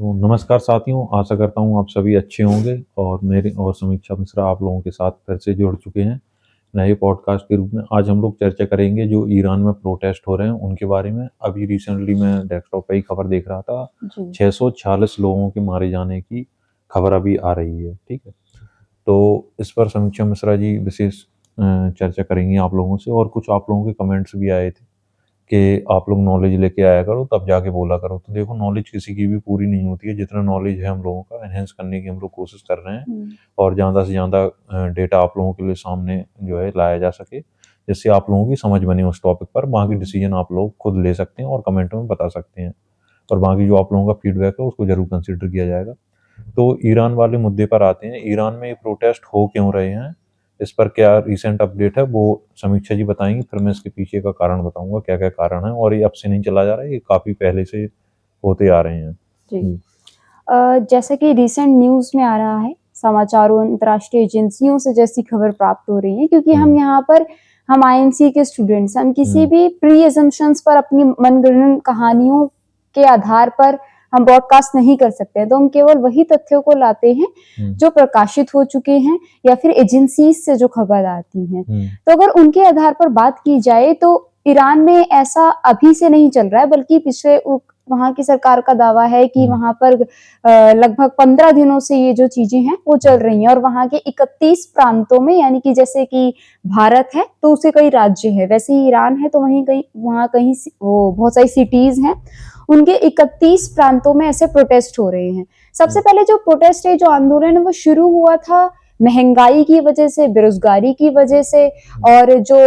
तो नमस्कार साथियों, आशा करता हूँ आप सभी अच्छे होंगे और मेरे और समीक्षा मिश्रा आप लोगों के साथ फिर से जुड़ चुके हैं नए पॉडकास्ट के रूप में। आज हम लोग चर्चा करेंगे जो ईरान में प्रोटेस्ट हो रहे हैं उनके बारे में। अभी रिसेंटली मैं डेस्कटॉप पे ही खबर देख रहा था, जी। 646 लोगों के मारे जाने की खबर अभी आ रही है। ठीक है, तो इस पर समीक्षा मिश्रा जी विशेष चर्चा करेंगी आप लोगों से। और कुछ आप लोगों के कमेंट्स भी आए थे कि आप लोग नॉलेज लेके आया करो तब जाके बोला करो। तो देखो, नॉलेज किसी की भी पूरी नहीं होती है। जितना नॉलेज है हम लोगों का एनहेंस करने की हम लोग कोशिश कर रहे हैं हुँ, और ज़्यादा से ज़्यादा डेटा आप लोगों के लिए सामने जो है लाया जा सके, जिससे आप लोगों की समझ बने उस टॉपिक पर। बाकी हुँ। डिसीजन आप लोग खुद ले सकते हैं और कमेंट में बता सकते हैं। और बाकी जो आप लोगों का फीडबैक है उसको ज़रूर कंसिडर किया जाएगा। तो ईरान वाले मुद्दे पर आते हैं। ईरान में ये प्रोटेस्ट हो क्यों रहे हैं, इस पर क्या रिसेंट अपडेट है वो समीक्षा जी बताएंगी। फिर मैं इसके पीछे का कारण बताऊंगा, क्या क्या कारण है। और ये अब से नहीं चला जा रहा है, ये काफ़ी पहले से होते आ रहे हैं जी। जी। जैसा कि रिसेंट न्यूज़ में आ रहा है, समाचारों अंतर्राष्ट्रीय एजेंसियों से जैसी खबर प्राप्त हो रही है क्योंकि हम हम्म। यहाँ पर हम आईएमसी के स्टूडेंट्स हम किसी हम्म। भी प्री असम्पशन्स पर अपनी मनगढ़ंत कहानियों के आधार पर हम ब्रॉडकास्ट नहीं कर सकते हैं। तो हम केवल वही तथ्यों को लाते हैं हम्म। जो प्रकाशित हो चुके हैं या फिर एजेंसीज से जो खबर आती हैं। हम्म। तो अगर उनके आधार पर बात की जाए तो ईरान में ऐसा अभी से नहीं चल रहा है, बल्कि पिछले वहाँ की सरकार का दावा है कि हम्म। वहाँ पर लगभग 15 दिनों से ये जो चीजें हैं वो चल रही हैं और वहाँ के 31 प्रांतों में, यानी कि जैसे कि भारत है तो उसे कई राज्य है, वैसे ही ईरान है तो वहीं कहीं वहाँ कहीं वो बहुत सारी सिटीज हैं, उनके 31 प्रांतों में ऐसे प्रोटेस्ट हो रहे हैं। सबसे हम्म। पहले जो प्रोटेस्ट है, जो आंदोलन है, वो शुरू हुआ था महंगाई की वजह से, बेरोजगारी की वजह से, और जो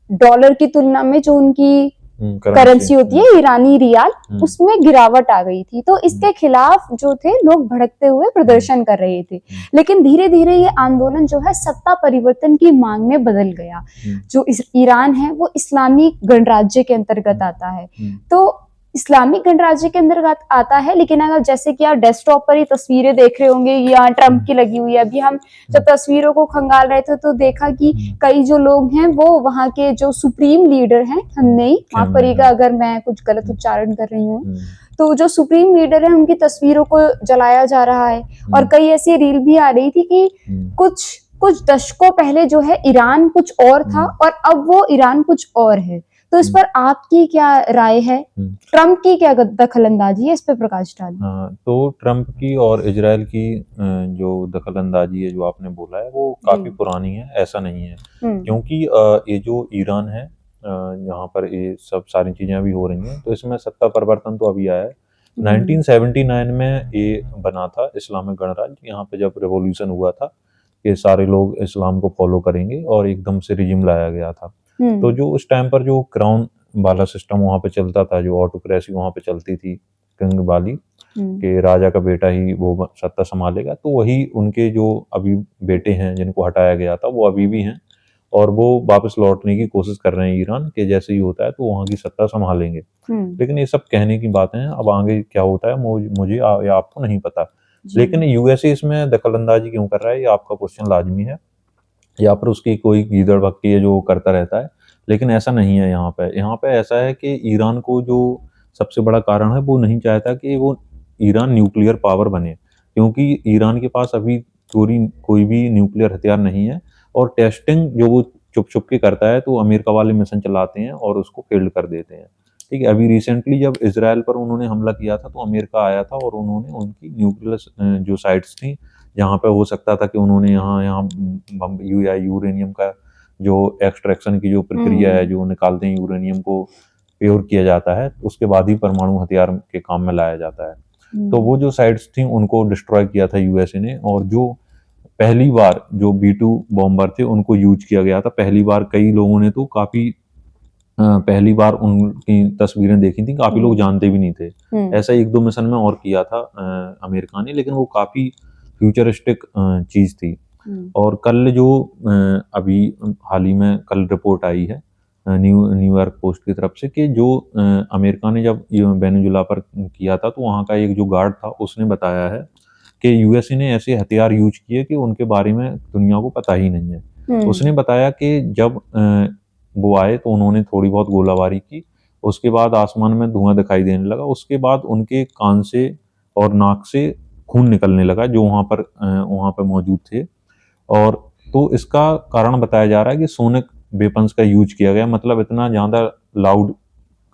डॉलर की तुलना में जो उनकी करेंसी। करेंसी होती है ईरानी रियाल, हम्म। उसमें गिरावट आ गई थी। तो हम्म। इसके खिलाफ जो थे लोग भड़कते हुए प्रदर्शन कर रहे थे। लेकिन धीरे धीरे ये आंदोलन जो है सत्ता परिवर्तन की मांग में बदल गया। हम्म। जो ईरान है वो इस्लामी गणराज्य के अंतर्गत आता है। हम्म। तो इस्लामिक गणराज्य के अंतर्गत आता है, लेकिन अगर जैसे कि आप डेस्कटॉप पर ही तस्वीरें देख रहे होंगे, यहाँ ट्रंप की लगी हुई है। अभी हम जब तस्वीरों को खंगाल रहे थे तो देखा कि कई जो लोग हैं वो वहाँ के जो सुप्रीम लीडर हैं, हमने माफ करिएगा अगर मैं कुछ गलत उच्चारण कर रही हूँ, तो जो सुप्रीम लीडर है उनकी तस्वीरों को जलाया जा रहा है। और कई ऐसी रील भी आ रही थी कि कुछ कुछ दशकों पहले जो है ईरान कुछ और था और अब वो ईरान कुछ और है। तो इस पर आपकी क्या राय है? ट्रंप की क्या दखल अंदाजी है, इस पर प्रकाश डालिए। हाँ, तो ट्रंप की और इजराइल की जो दखल अंदाजी है जो आपने बोला है वो काफ़ी जी। पुरानी है, ऐसा नहीं है। हम्म। क्योंकि ये जो ईरान है, यहाँ पर ये सब सारी चीज़ें अभी हो रही हैं, तो इसमें सत्ता परिवर्तन तो अभी आया है। 1979 में ये बना था इस्लामिक गणराज्य। यहाँ पे जब रेवोल्यूशन हुआ था कि सारे लोग इस्लाम को फॉलो करेंगे और एकदम से रिजिम लाया गया था। तो जो उस टाइम पर जो क्राउन वाला सिस्टम वहाँ पे चलता था, जो ऑटोक्रेसी वहाँ पे चलती थी, किंग वाली, कि राजा का बेटा ही वो सत्ता संभालेगा, तो वही उनके जो अभी बेटे हैं जिनको हटाया गया था वो अभी भी हैं और वो वापस लौटने की कोशिश कर रहे हैं ईरान के। जैसे ही होता है तो वहाँ की सत्ता संभालेंगे। लेकिन ये सब कहने की बातें हैं, अब आगे क्या होता है मुझे या आपको नहीं पता। लेकिन यूएसए इसमें दखल अंदाजी क्यों कर रहा है, ये आपका क्वेश्चन लाजमी है। या फिर उसकी कोई गीदड़ भक्ति है जो करता रहता है, लेकिन ऐसा नहीं है। यहाँ पे ऐसा है कि ईरान को जो सबसे बड़ा कारण है वो नहीं चाहता कि वो ईरान न्यूक्लियर पावर बने, क्योंकि ईरान के पास अभी कोई भी न्यूक्लियर हथियार नहीं है। और टेस्टिंग जो वो छुप छुप के करता है, तो अमेरिका वाले मिशन चलाते हैं और उसको फेल्ड कर देते हैं। ठीक है, अभी रिसेंटली जब इसराइल पर उन्होंने हमला किया था तो अमेरिका आया था और उन्होंने उनकी न्यूक्लियर जो साइट्स थी जहाँ पे हो सकता था कि उन्होंने यहाँ यहाँ या यूरेनियम का जो एक्सट्रैक्शन की जो प्रक्रिया है, जो निकालते हैं यूरेनियम को प्योर किया जाता है, उसके बाद ही परमाणु हथियार के काम में लाया जाता है। तो वो जो साइट्स थी उनको डिस्ट्रॉय किया था यूएसए ने। और जो पहली बार जो B-2 बॉम्बर थे उनको यूज किया गया था पहली बार। कई लोगों ने तो काफ़ी पहली बार उनकी तस्वीरें देखी थी, काफ़ी लोग जानते भी नहीं थे। ऐसा एक दो मिशन में और किया था अमेरिका ने, लेकिन वो काफ़ी फ्यूचरिस्टिक चीज़ थी। और कल जो अभी हाल ही में कल रिपोर्ट आई है न्यूयॉर्क पोस्ट की तरफ से कि जो अमेरिका ने जब वेनेजुला पर किया था, तो वहाँ का एक जो गार्ड था उसने बताया है कि यूएसए ने ऐसे हथियार यूज किए कि उनके बारे में दुनिया को पता ही नहीं है। उसने बताया कि जब वो आए तो उन्होंने थोड़ी बहुत गोलाबारी की उसके बाद आसमान में धुआं दिखाई देने लगा, उसके बाद उनके कान से और नाक से खून निकलने लगा जो वहाँ पर मौजूद थे। और तो इसका कारण बताया जा रहा है कि सोनिक वेपन्स का यूज किया गया, मतलब इतना ज़्यादा लाउड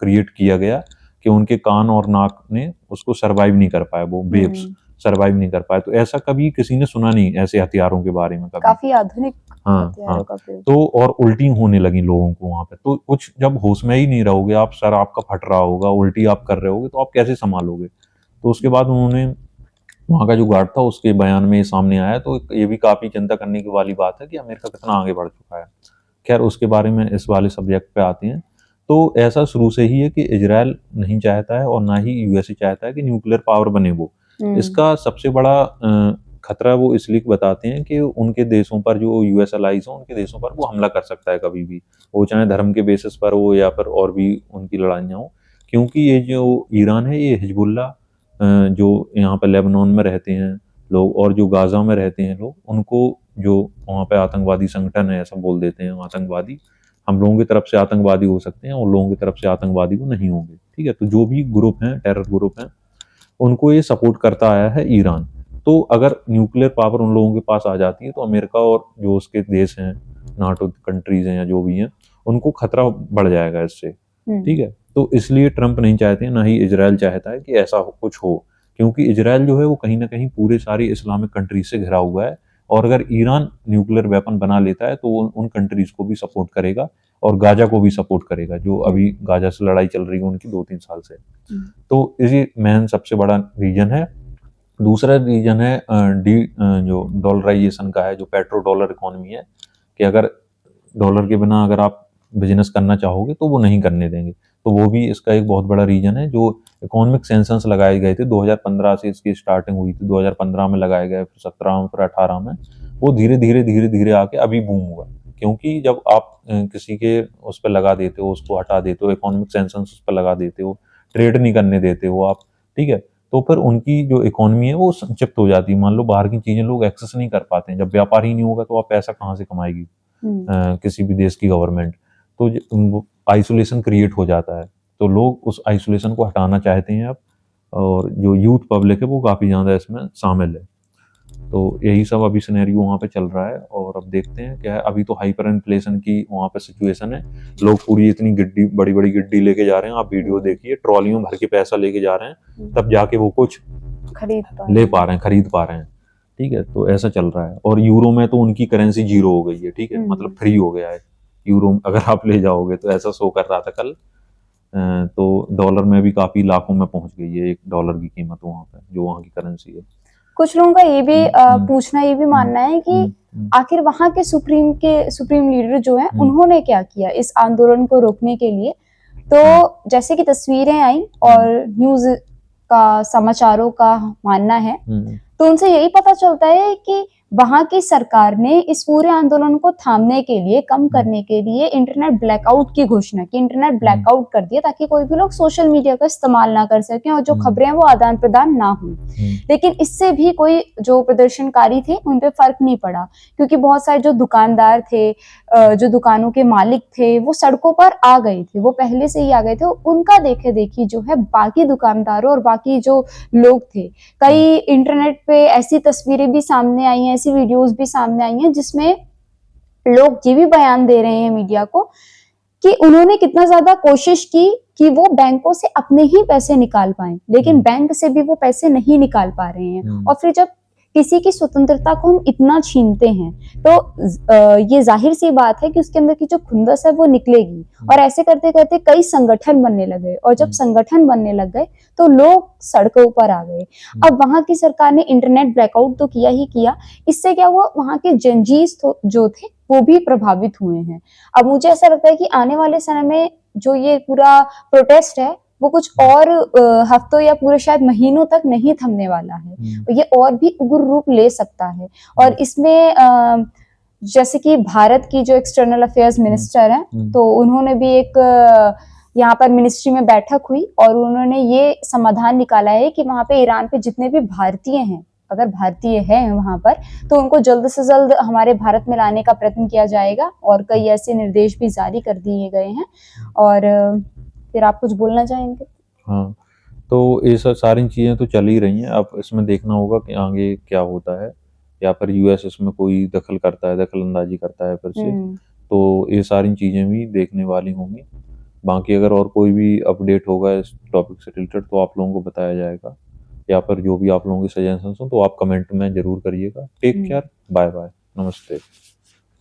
क्रिएट किया गया कि उनके कान और नाक ने उसको सर्वाइव नहीं कर पाए, वो वेव्स सर्वाइव नहीं कर पाए। तो ऐसा कभी किसी ने सुना नहीं ऐसे हथियारों के बारे में कभी। काफी आधुनिक हाँ हथियारों हाँ। का प्रयोग। तो और उल्टी होने लगी लोगों को वहां पे। तो कुछ जब होश में ही नहीं रहोगे आप, सर आपका फट रहा होगा, उल्टी आप कर रहे होगे, तो आप कैसे संभालोगे। तो उसके बाद उन्होंने, वहाँ का जो गार्ड था उसके बयान में ये सामने आया। तो ये भी काफी चिंता करने की वाली बात है कि अमेरिका कितना आगे बढ़ चुका है। खैर उसके बारे में इस वाले सब्जेक्ट पे आते हैं। तो ऐसा शुरू से ही है कि इजराइल नहीं चाहता है और ना ही यूएसए चाहता है कि न्यूक्लियर पावर बने वो। इसका सबसे बड़ा खतरा वो इसलिए बताते हैं कि उनके देशों पर, जो यूएस अलाइज हो उनके देशों पर वो हमला कर सकता है कभी भी, वो चाहे धर्म के बेसिस पर हो या फिर और भी उनकी लड़ाइयाँ हो। क्योंकि ये जो ईरान है, ये हिजबुल्ला जो यहाँ पर लेबनान में रहते हैं लोग और जो गाजा में रहते हैं लोग, उनको जो वहाँ पे आतंकवादी संगठन है ऐसा बोल देते हैं, आतंकवादी हम लोगों की तरफ से आतंकवादी हो सकते हैं और लोगों की तरफ से आतंकवादी वो नहीं होंगे। ठीक है, तो जो भी ग्रुप हैं, टेरर ग्रुप हैं, उनको ये सपोर्ट करता आया है ईरान। तो अगर न्यूक्लियर पावर उन लोगों के पास आ जाती है तो अमेरिका और जो उसके देश हैं, नाटो कंट्रीज हैं या जो भी हैं, उनको खतरा बढ़ जाएगा इससे। ठीक है, तो इसलिए ट्रंप नहीं चाहते, ना ही इजराइल चाहता है कि ऐसा कुछ हो, क्योंकि इजराइल जो है वो कहीं ना कहीं पूरे सारी इस्लामिक कंट्रीज से घिरा हुआ है। और अगर ईरान न्यूक्लियर वेपन बना लेता है तो वो उन कंट्रीज को भी सपोर्ट करेगा और गाजा को भी सपोर्ट करेगा, जो अभी गाजा से लड़ाई चल रही है उनकी 2-3 साल से। तो ये मेन सबसे बड़ा रीजन है। दूसरा रीजन है जो डॉलराइजेशन का है, जो पेट्रो डॉलर इकोनॉमी है, कि अगर डॉलर के बिना अगर आप बिजनेस करना चाहोगे तो वो नहीं करने देंगे। तो वो भी इसका एक बहुत बड़ा रीजन है। जो इकोनॉमिक सेंसस लगाए गए थे 2015 से, इसकी स्टार्टिंग हुई थी 2015 में लगाए गए, फिर 17 में, फिर 18 में, वो धीरे धीरे आके अभी बूम हुआ। क्योंकि जब आप किसी के उस पर लगा देते हो, उसको हटा देते हो, इकोनॉमिक सेंसस उस पर लगा देते हो, ट्रेड नहीं करने देते हो आप, ठीक है, तो फिर उनकी जो इकोनॉमी है वो संक्षिप्त हो जाती है। मान लो बाहर की चीजें लोग एक्सेस नहीं कर पाते हैं, जब व्यापार ही नहीं होगा तो आप पैसा कहाँ से कमाएगी किसी भी देश की गवर्नमेंट। तो आइसोलेशन क्रिएट हो जाता है, तो लोग उस आइसोलेशन को हटाना चाहते हैं अब, और जो यूथ पब्लिक है वो काफ़ी ज़्यादा इसमें शामिल है। तो यही सब अभी सिनेरियो वहाँ पे चल रहा है। और अब देखते हैं क्या है। अभी तो हाइपर इन्फ्लेशन की वहाँ पे सिचुएशन है, लोग पूरी इतनी गिड्डी, बड़ी बड़ी गिड्डी लेके जा रहे हैं, आप वीडियो देखिए, ट्रॉलियों भर के पैसा लेके जा रहे हैं, तब जाके वो कुछ खरीद पा रहे हैं। ठीक है, तो ऐसा चल रहा है। और यूरो में तो उनकी करेंसी 0 हो गई है, ठीक है, मतलब फ्री हो गया है यूरो अगर आप ले जाओगे तो, ऐसा शो कर रहा था कल। तो डॉलर में भी काफी लाखों में पहुंच गई है $1 की कीमत वहाँ पे, जो वहाँ की करेंसी है। कुछ लोगों का ये भी पूछना, ये भी मानना है कि आखिर वहाँ के सुप्रीम लीडर जो है उन्होंने क्या किया इस आंदोलन को रोकने के लिए। तो जैसे कि तस्वीरें आई और न्यूज का, समाचारों का मानना है, तो उनसे यही पता चलता है कि वहां की सरकार ने इस पूरे आंदोलन को थामने के लिए, कम करने के लिए इंटरनेट ब्लैकआउट की घोषणा की, इंटरनेट ब्लैकआउट कर दिया ताकि कोई भी लोग सोशल मीडिया का इस्तेमाल ना कर सकें और जो खबरें हैं वो आदान प्रदान ना हो। लेकिन इससे भी कोई जो प्रदर्शनकारी थे उन पे फर्क नहीं पड़ा, क्योंकि बहुत सारे जो दुकानदार थे, जो दुकानों के मालिक थे, वो सड़कों पर आ गए थे, वो पहले से ही आ गए थे। उनका देखे देखी जो है बाकी दुकानदारों और बाकी जो लोग थे, कई इंटरनेट पे ऐसी तस्वीरें भी सामने आई हैं, ऐसी वीडियोस भी सामने आई हैं जिसमें लोग ये भी बयान दे रहे हैं मीडिया को कि उन्होंने कितना ज्यादा कोशिश की कि वो बैंकों से अपने ही पैसे निकाल पाएं, लेकिन बैंक से भी वो पैसे नहीं निकाल पा रहे हैं। और फिर जब किसी की स्वतंत्रता को हम इतना छीनते हैं तो ये जाहिर सी बात है कि उसके अंदर की जो खुंदस है वो निकलेगी। और ऐसे करते करते कई संगठन बनने लगे, और जब संगठन बनने लग गए तो लोग सड़कों पर आ गए। अब वहां की सरकार ने इंटरनेट ब्लैकआउट तो किया ही किया, इससे क्या हुआ, वहां के जनजीज जो थे वो भी प्रभावित हुए हैं। अब मुझे ऐसा लगता है कि आने वाले समय में जो ये पूरा प्रोटेस्ट है वो कुछ और हफ्तों या पूरे शायद महीनों तक नहीं थमने वाला है, ये और भी उग्र रूप ले सकता है। और इसमें जैसे कि भारत की जो एक्सटर्नल अफेयर्स मिनिस्टर हैं, तो उन्होंने भी एक यहाँ पर मिनिस्ट्री में बैठक हुई और उन्होंने ये समाधान निकाला है कि वहां पे ईरान पे जितने भी भारतीय हैं, अगर भारतीय हैं वहां पर, तो उनको जल्द से जल्द हमारे भारत में लाने का प्रयत्न किया जाएगा। और कई ऐसे निर्देश भी जारी कर दिए गए हैं। और फिर आप कुछ बोलना चाहेंगे? हाँ, तो ये सब सारी चीज़ें तो चल ही रही हैं, अब इसमें देखना होगा कि आगे क्या होता है, या फिर यूएस इसमें कोई दखल करता है, दखल अंदाजी करता है फिर से, हम्म। तो ये सारी चीज़ें भी देखने वाली होंगी। बाकी अगर और कोई भी अपडेट होगा इस टॉपिक से रिलेटेड तो आप लोगों को बताया जाएगा, या फिर जो भी आप लोगों के सजेशंस हो तो आप कमेंट में ज़रूर करिएगा। टेक हम्म। केयर, बाय बाय, नमस्ते।